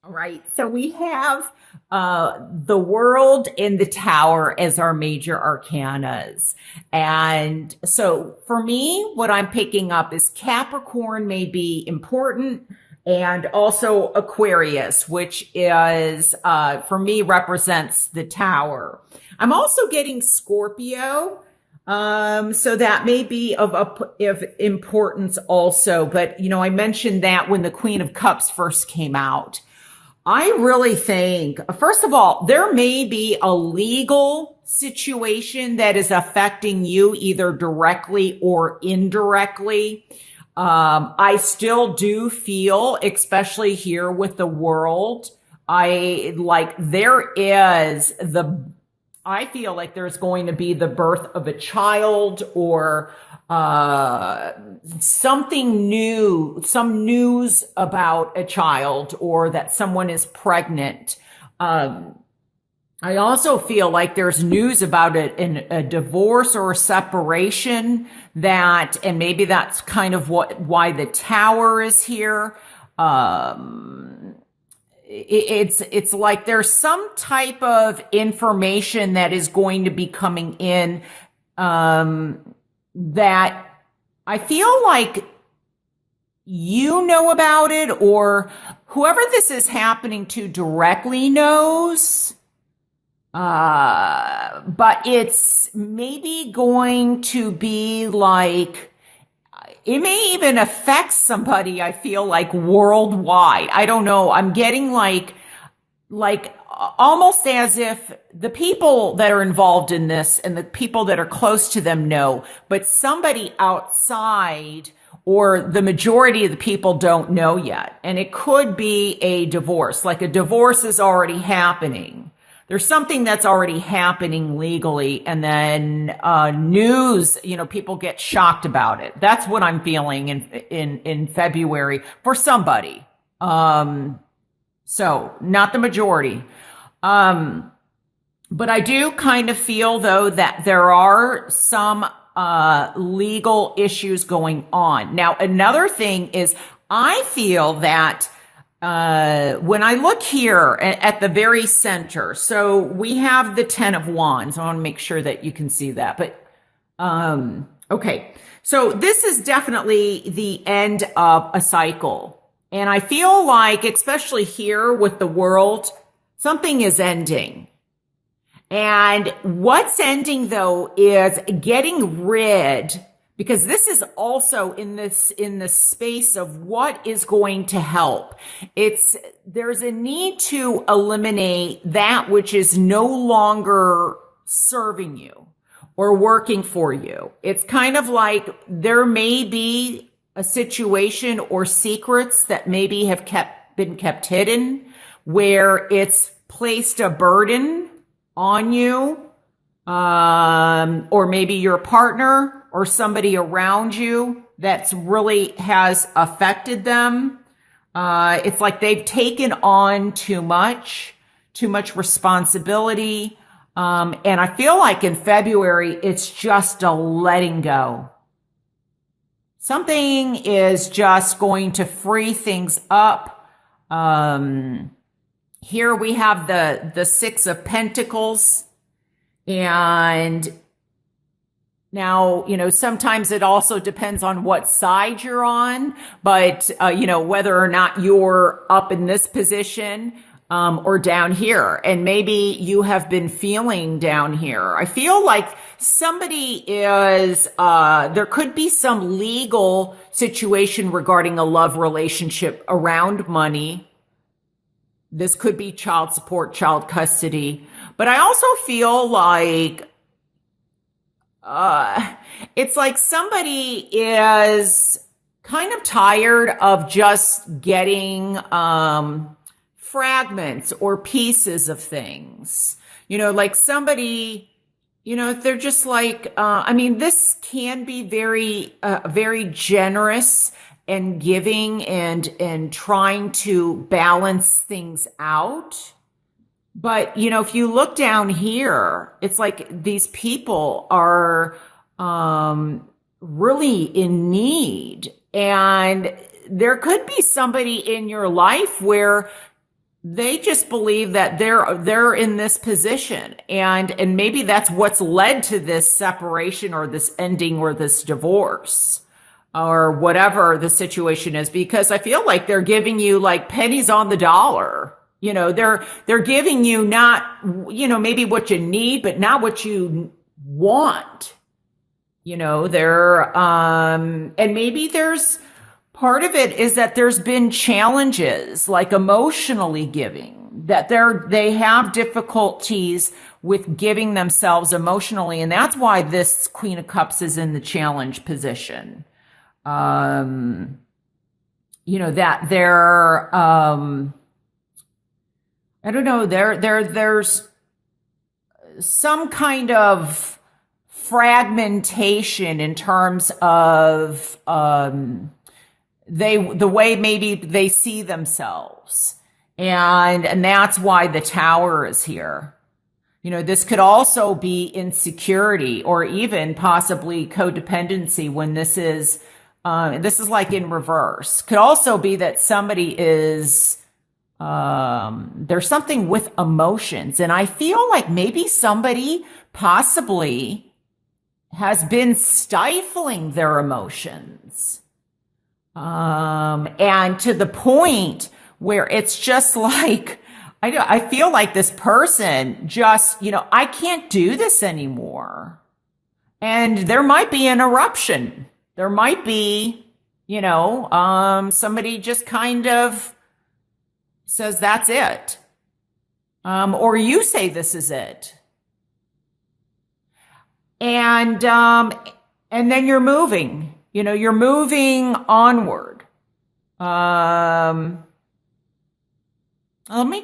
All right. So we have the world and the tower as our major arcanas. And so for me, what I'm picking up is Capricorn may be important, and also Aquarius, which is, for me, represents the tower. I'm also getting Scorpio. So that may be of importance also. But, I mentioned that when the Queen of Cups first came out. I really think, first of all, there may be a legal situation that is affecting you either directly or indirectly. I still do feel, especially here with the world, I feel like there's going to be the birth of a child or something new, some news about a child or that someone is pregnant. I also feel like there's news about a divorce or a separation and maybe that's kind of why the tower is here. It's like there's some type of information that is going to be coming in, that I feel like you know about it, or whoever this is happening to directly knows. But it's maybe going to be like, it may even affect somebody, I feel like, worldwide. I don't know. I'm getting like almost as if the people that are involved in this and the people that are close to them know, but somebody outside or the majority of the people don't know yet. And it could be a divorce, like a divorce is already happening. There's something that's already happening legally, and then news, people get shocked about it. That's what I'm feeling in February for somebody. So not the majority. But I do kind of feel though that there are some legal issues going on. Now, another thing is I feel that when I look here at the very center, so we have the 10 of Wands. I want to make sure that you can see that. But, okay. So this is definitely the end of a cycle. And I feel like, especially here with the world, something is ending. And what's ending though is getting rid, because this is also in the space of what is going to help. There's a need to eliminate that which is no longer serving you or working for you. It's kind of like there may be a situation or secrets that maybe have been kept hidden, where it's placed a burden on you, or maybe your partner or somebody around you that's really has affected them. It's like they've taken on too much responsibility. And I feel like in February, it's just a letting go. Something is just going to free things up. Here we have the Six of Pentacles. And now, sometimes it also depends on what side you're on, but, whether or not you're up in this position, or down here. And maybe you have been feeling down here. I feel like somebody is, there could be some legal situation regarding a love relationship around money. This could be child support, child custody. But I also feel like it's like somebody is kind of tired of just getting fragments or pieces of things. Like somebody, if they're just like, this can be very, very generous and giving and trying to balance things out. But, if you look down here, it's like these people are really in need. And there could be somebody in your life where they just believe that they're in this position, and maybe that's what's led to this separation or this ending or this divorce or whatever the situation is, because I feel like they're giving you like pennies on the dollar. They're giving you not, maybe what you need, but not what you want. And maybe there's part of it is that there's been challenges like emotionally giving, that they have difficulties with giving themselves emotionally. And that's why this Queen of Cups is in the challenge position. That they're, I don't know, there's some kind of fragmentation in terms of, the way maybe they see themselves. And that's why the Tower is here. This could also be insecurity or even possibly codependency when this is like in reverse. Could also be that somebody is, there's something with emotions. And I feel like maybe somebody possibly has been stifling their emotions. And to the point where it's just like, I feel like this person just, I can't do this anymore. And there might be an eruption. There might be, somebody just kind of says that's it. Or you say this is it. And then you're moving. You're moving onward. Let me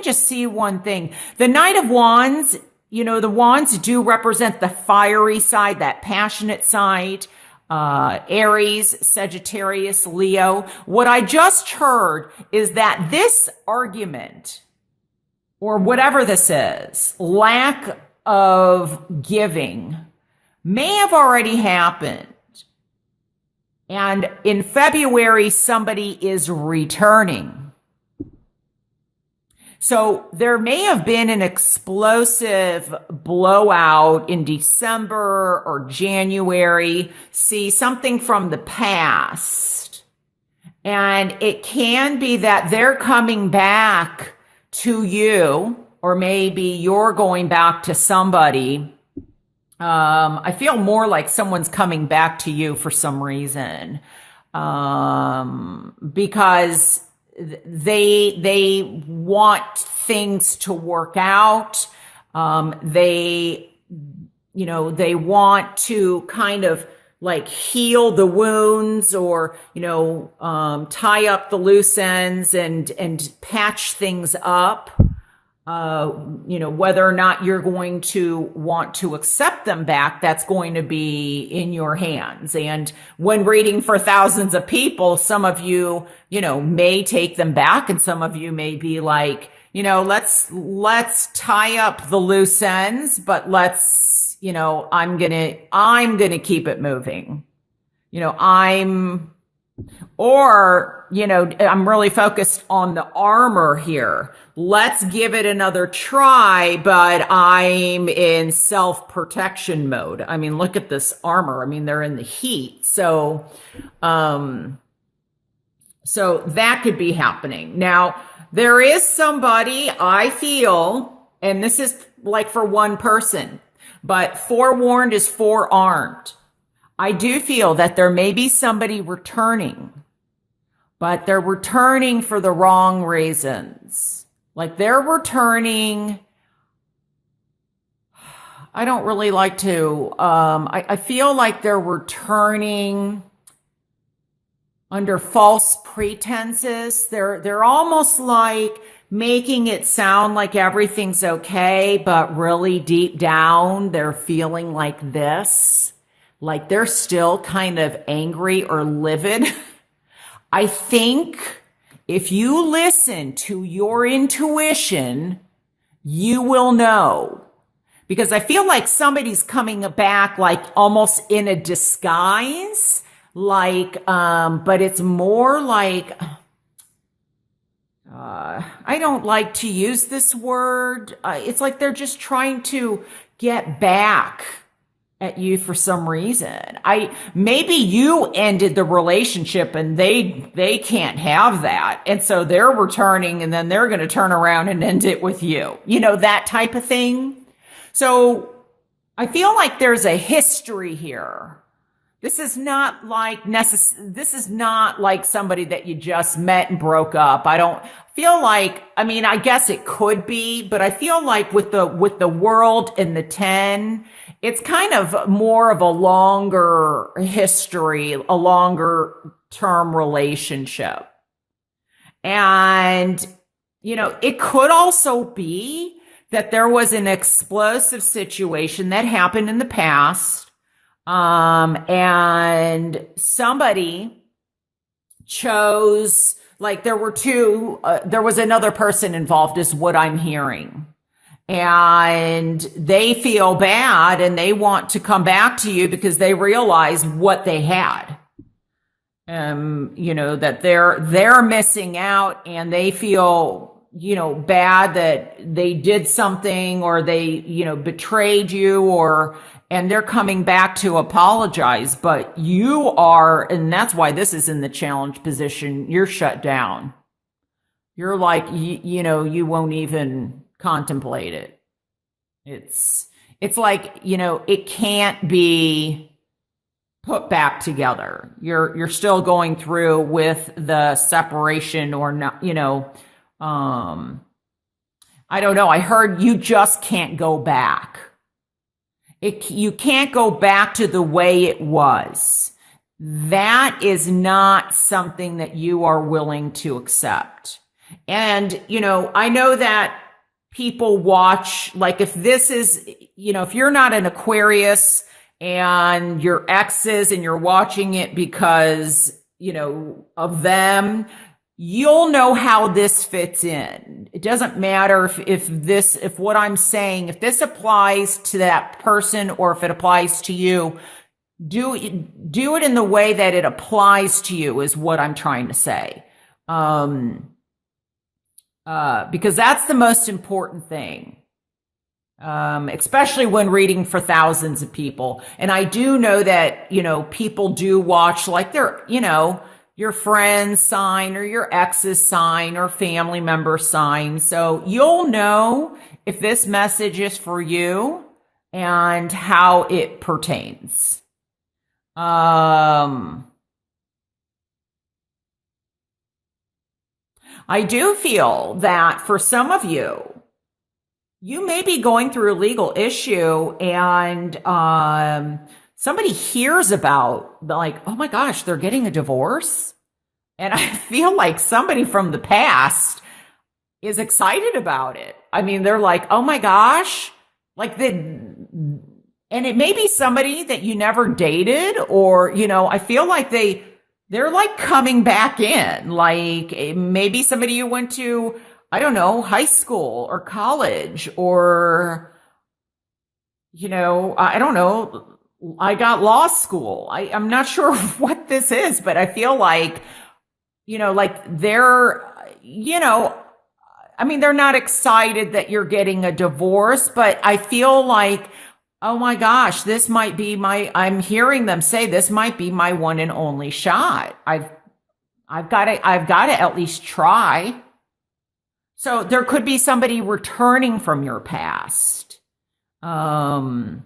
just see one thing. The Knight of Wands, the wands do represent the fiery side, that passionate side. Aries, Sagittarius, Leo. What I just heard is that this argument, or whatever this is, lack of giving, may have already happened. And in February, somebody is returning. So there may have been an explosive blowout in December or January. See, something from the past. And it can be that they're coming back to you, or maybe you're going back to somebody. I feel more like someone's coming back to you for some reason, because they want things to work out. They want to kind of like heal the wounds, or, tie up the loose ends and patch things up. Whether or not you're going to want to accept them back, that's going to be in your hands. And when reading for thousands of people, some of you, may take them back, and some of you may be like, let's tie up the loose ends, but let's, I'm gonna keep it moving. I'm really focused on the armor here. Let's give it another try, but I'm in self-protection mode. I mean, look at this armor. I mean, they're in the heat. So that could be happening. Now, there is somebody, I feel, and this is like for one person, but forewarned is forearmed. I do feel that there may be somebody returning, but they're returning for the wrong reasons. Like they're returning. I don't really like to, I feel like they're returning under false pretenses. They're almost like making it sound like everything's okay, but really deep down, they're feeling like this. Like they're still kind of angry or livid. I think if you listen to your intuition, you will know. Because I feel like somebody's coming back like almost in a disguise. Like, but it's more like, I don't like to use this word. It's like they're just trying to get back at you for some reason. Maybe you ended the relationship and they can't have that. And so they're returning and then they're going to turn around and end it with you. You know, that type of thing. So I feel like there's a history here. This is not like this is not like somebody that you just met and broke up. I don't feel like, I mean, I guess it could be, but I feel like with the world and the 10, it's kind of more of a longer history, a longer term relationship. And, you know, it could also be that there was an explosive situation that happened in the past. And somebody chose, like there was another person involved is what I'm hearing. And they feel bad and they want to come back to you because they realize what they had. You know, that they're missing out and they feel, you know, bad that they did something or they, you know, betrayed you and they're coming back to apologize, but you are, and that's why this is in the challenge position, you're shut down. You're like, you know, you won't even contemplate it. It's like, you know, it can't be put back together. You're still going through with the separation or not, you know, I don't know. I heard you just can't go back. You can't go back to the way it was. That is not something that you are willing to accept. And, you know, I know that people watch, like if this is, you know, if you're not an Aquarius and your exes and you're watching it because, you know, of them, you'll know how this fits in. It doesn't matter if what I'm saying, if this applies to that person or if it applies to you, do it in the way that it applies to you is what I'm trying to say. Because that's the most important thing. Especially when reading for thousands of people. And I do know that, you know, people do watch like they're, you know, your friend's sign or your ex's sign or family member sign. So you'll know if this message is for you and how it pertains. I do feel that for some of you, you may be going through a legal issue and somebody hears about, like, oh my gosh, they're getting a divorce. And I feel like somebody from the past is excited about it. I mean, they're like, oh my gosh, like and it may be somebody that you never dated or, you know, I feel like they're like coming back in, like maybe somebody you went to, I don't know, high school or college or, you know, I don't know. I got law school. I'm not sure what this is, but I feel like, you know, like they're, you know, I mean, they're not excited that you're getting a divorce, but I feel like, oh my gosh, this might be I'm hearing them say this might be my one and only shot. I've got to at least try. So there could be somebody returning from your past. Because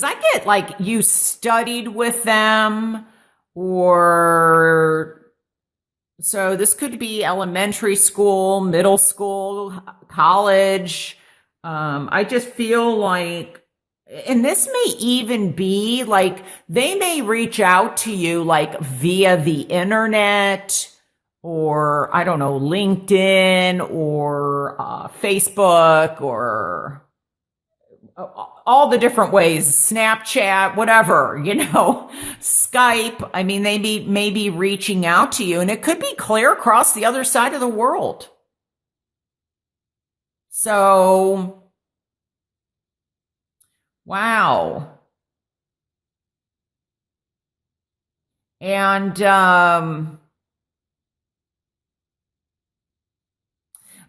I get like you studied with them or so this could be elementary school, middle school, college. I just feel like, and this may even be like they may reach out to you like via the internet or I don't know, LinkedIn or Facebook or all the different ways, Snapchat, whatever, you know, Skype. I mean, they may be reaching out to you and it could be clear across the other side of the world. So, wow. And,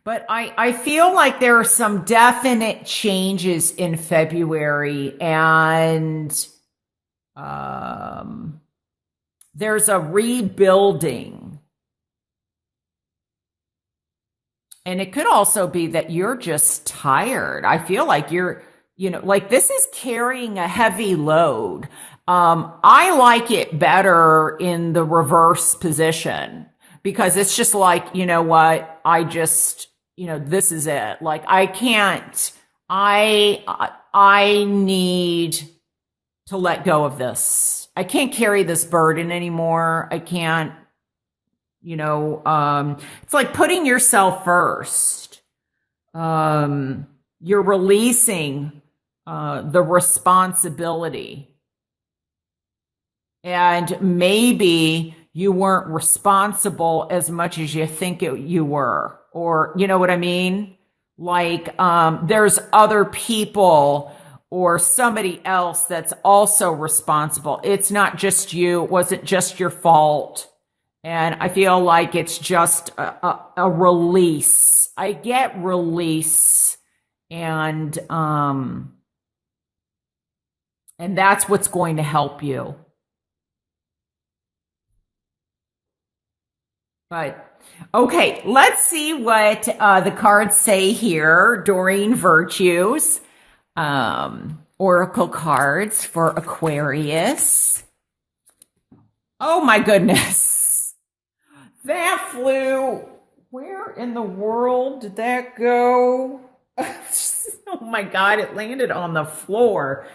But I feel like there are some definite changes in February, and um, there's a rebuilding. And it could also be that you're just tired. I feel like like this is carrying a heavy load. I like it better in the reverse position because it's just like, you know what? I just, this is it. Like I can't, I need to let go of this. I can't carry this burden anymore. I can't, it's like putting yourself first. You're releasing the responsibility. And maybe you weren't responsible as much as you think you were. Or, you know what I mean? Like, there's other people or somebody else that's also responsible. It's not just you. It wasn't just your fault. And I feel like it's just a release. I get release. And that's what's going to help you. But, okay, let's see what the cards say here. Doreen Virtues, Oracle cards for Aquarius. Oh my goodness. That flew. Where in the world did that go? Oh my God, it landed on the floor.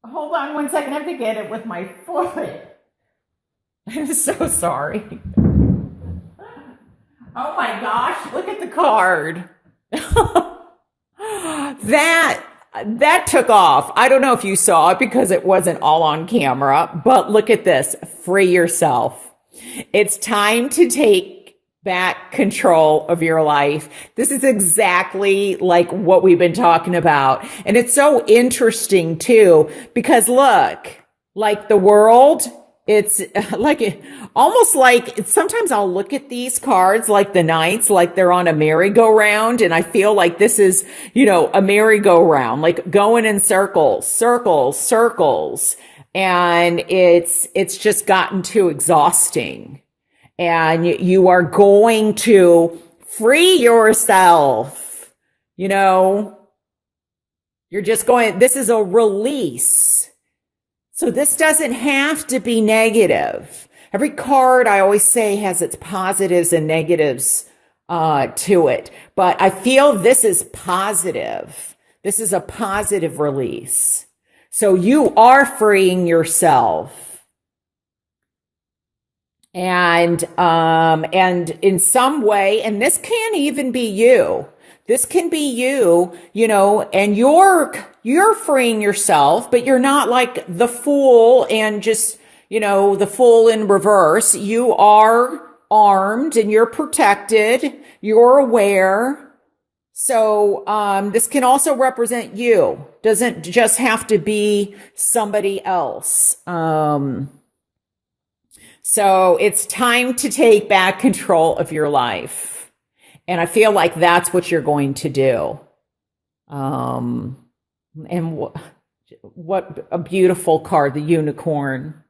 Hold on one second. I have to get it with my foot. I'm so sorry. Oh my gosh, look at the card. That took off. I don't know if you saw it because it wasn't all on camera, but look at this. Free yourself. It's time to take back control of your life. This is exactly like what we've been talking about. And it's so interesting too, because look, like the world, it's like almost like sometimes I'll look at these cards like the Knights, like they're on a merry-go-round. And I feel like this is, a merry-go-round, like going in circles, circles, circles. And it's just gotten too exhausting. And you are going to free yourself. You're just going, this is a release. So this doesn't have to be negative. Every card, I always say, has its positives and negatives to it. But I feel this is positive. This is a positive release. So you are freeing yourself. And in some way, and this can even be you. This can be you, and you're freeing yourself, but you're not like the fool and just, the fool in reverse. You are armed and you're protected. You're aware. So, this can also represent you. Doesn't just have to be somebody else. So it's time to take back control of your life. And I feel like that's what you're going to do. And what a beautiful card, the unicorn.